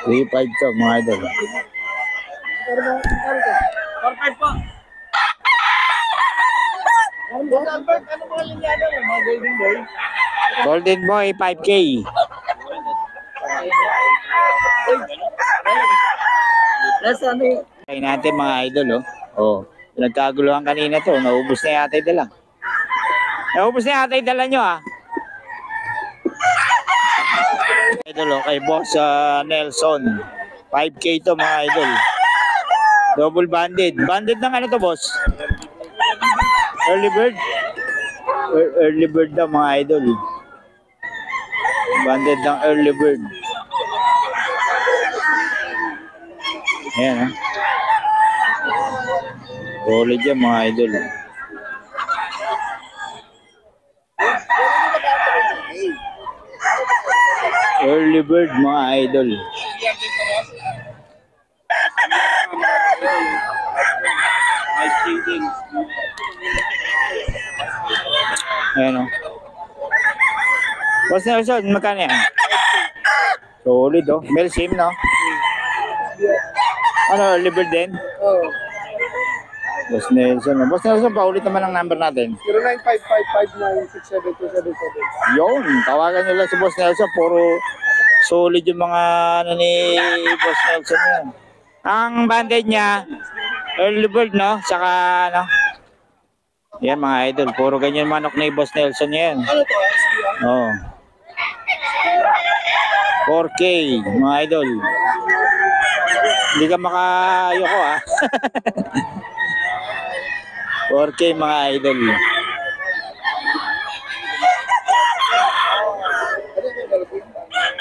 3.5 to mga idol. 4.5 po. Albert, ano mga linyada ng mga Golden Boy? Golden Boy 5K. Ay natin mga idol nagkaguluhan kanina to. Naubos na yata yung dala. Naubos na yata yung dala nyo Idol kay boss Nelson. 5K to mga idol. Double banded. Banded ng ano to boss? Early bird. Early bird daw mga idol. Banded ng early bird. Ayan Solid yan mga idol. Early bird mga idol. Ayan Boss Nelson, magkano yan? Solid Mel sim Ano, early bird din? Oo. Boss Nelson. Boss Nelson, paulit naman ang number natin. 0955596727. Yun, tawagan nyo lang si Boss Nelson. Puro solid yung mga ni Boss Nelson yan. Ang banded niya, early bird saka yan mga idol. Puro ganyan manok ni Boss Nelson yan. Ano to? SBR? 4K mga idol. Hindi ka makayoko 4K mga idol.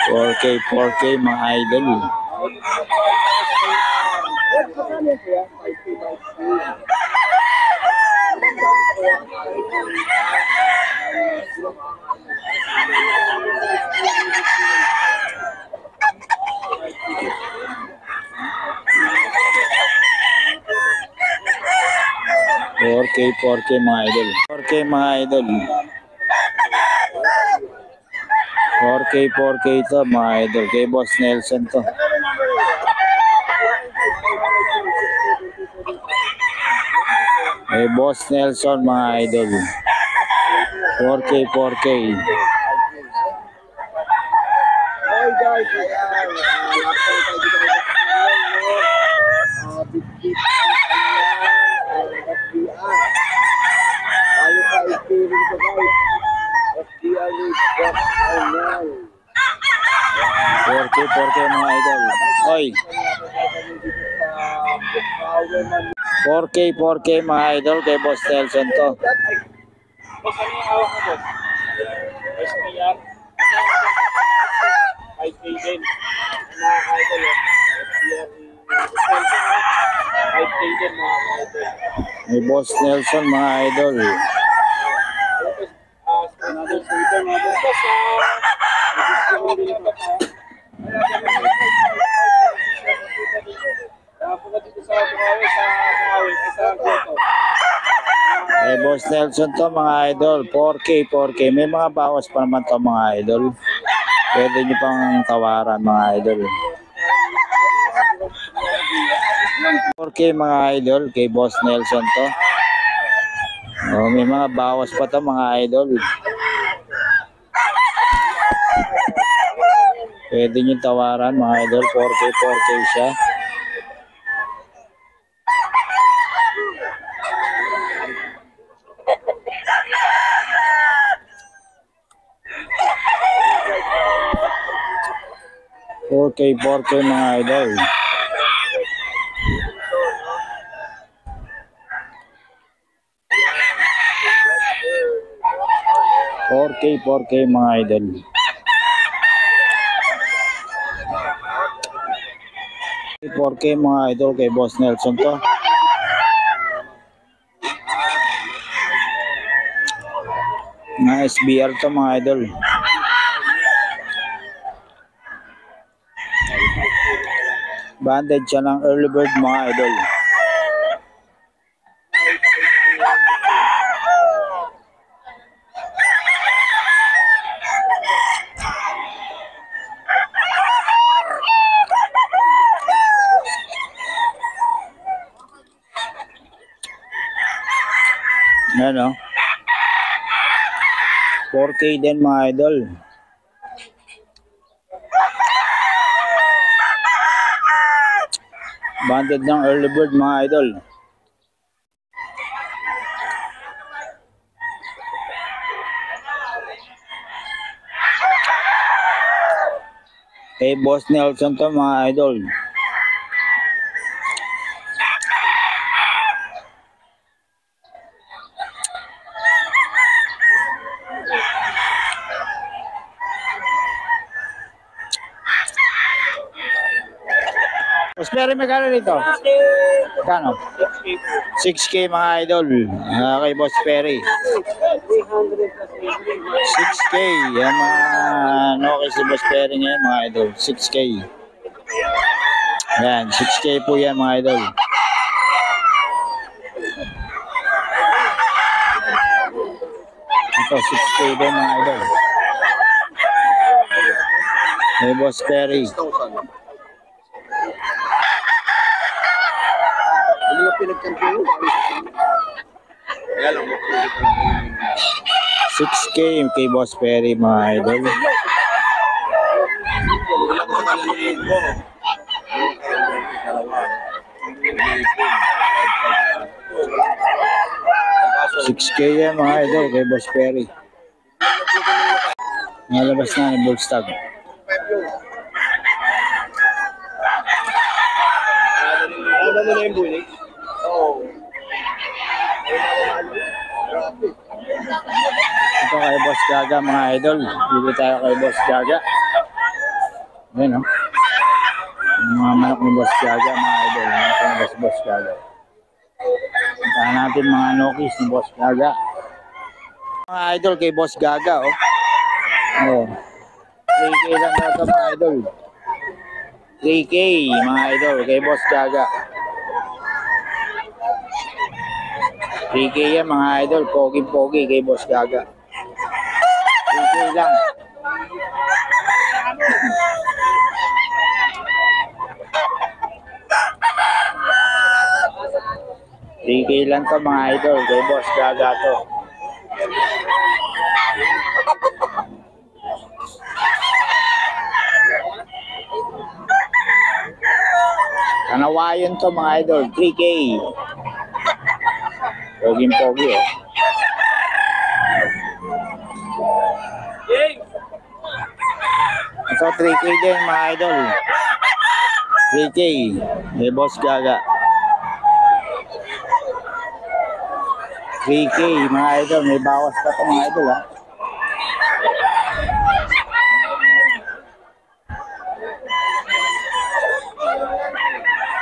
4K mga idol. $4K mga idol. 4K mga idol. 4K to mga idol. Kay Boss Nelson to. Kay Boss Nelson mga idol. 4K. Hey guys, $4K mga idol. Oy. 4K mga idol kay Boss Nelson to. boss, ano yung hawak mo, boss? SBR? 5K din. Mga idol, SBR. 5K din, mga idol. May Boss Nelson mga idol. Another sweeter, mga boss. May Boss Nelson to mga idol. 4K. May mga bawas pa naman to mga idol. Pwede nyo pang tawaran mga idol. 4K mga idol kay Boss Nelson to. May mga bawas pa to mga idol. Pwede nyo tawaran mga idol. 4K siya. $4K mga idol. $4K mga idol. $4K mga idol kay Boss Nelson to. Mga SBR to mga idol. Banded siya ng early bird mga idol. Ayan o. 4K din mga idol. Banded ng early bird mga idol. Kay Boss Nelson to mga idol. Boss Perry, magkano dito? Magkano? 6K mga idol. Kay Boss Perry. 6K. Yan mga no kay si Boss Perry ngayon mga idol. 6K. Yan, 6K po yan mga idol. Ito, 6K din mga idol. Kay Boss Perry. Ano yung pinagkampiyon? 6K kay Boss Perry mga idol. Wala ko sa kanilin ko. 6K yan mga idol kay Boss Perry. Nalabas na ni Bullstag. Ano mo na yung bulik? Oo. Ito kay Boss Gaga mga idol. Dito tayo kay Boss Gaga. Ayan o. Yung mga manok ni Boss Gaga mga idol. Ito na Boss Gaga. Puntahan natin mga nokis ni Boss Gaga. Mga idol kay Boss Gaga o. Oh. 3K lang daw ito mga idol. 3K mga idol kay Boss Gaga. 3K yan mga idol. Pogi-pogi kay Boss Gaga. 3K lang. $3K lang to mga idol. Kay Boss Gaga to. Kanawayon to mga idol. 3K. Poging-pogi oh. Ito 3K din mga idol. 3K. Kay Boss Gaga. 3K mga idol. May bawas pa ito mga idol ha.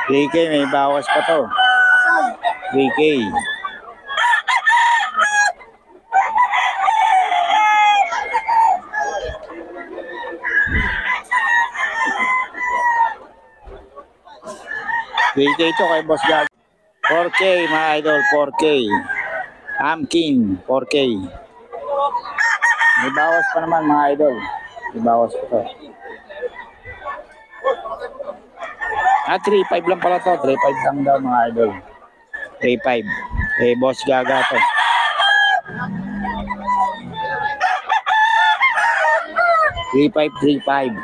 $3K may bawas pa to. 3K. $3K to kay Boss Gaga. 4K mga idol, 4K. Amkin, 4K. May bawas pa naman mga idol. May bawas pa to. 3.5 lang pala to. 3.5 lang daw mga idol. 3.5. Eh, Boss Gaga to. $3.5.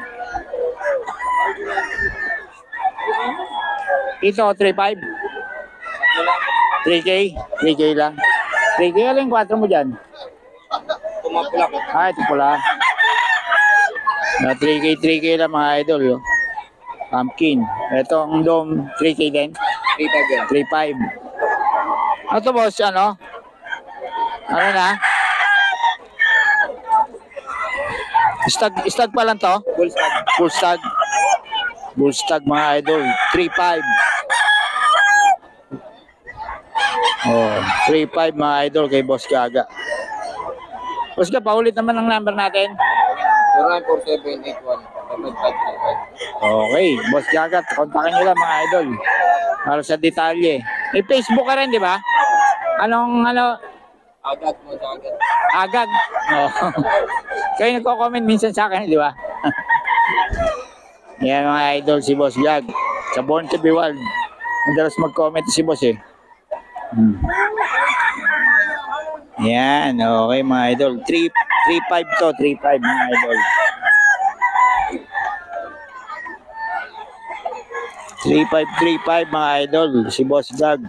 Ito, 3.5. 3K? 3K lang. 3K lang 4 mo dyan. Pumapulak. Ito pula. 3K lang mga idol. Pumpkin. Ito ang dome, 3K din. 3.5 yan. 3.5. Ito boss, ano? Ano na? Stag pa lang to? Bullstag. Bullstag. Bullstag mga idol. 3.5. Oh, 3.5 mga idol kay Boss Gaga. Boss Gaga, paulit naman ang number natin. 094781. Okay, Boss Gaga, kontakin nyo lang mga idol. Para sa detalye. May Facebook ka rin, di ba? Anong, Agad mo sa agad. Agad. Oh. Kayo nagko-comment minsan sa akin, di ba? Yan mga idol si Boss Gag. Sa Born to be Wild. Madalas mag-comment si Boss eh. Yan, okay mga idol. 3.5 to, 3.5 mga idol. 3.5 mga idol, si Boss Gag.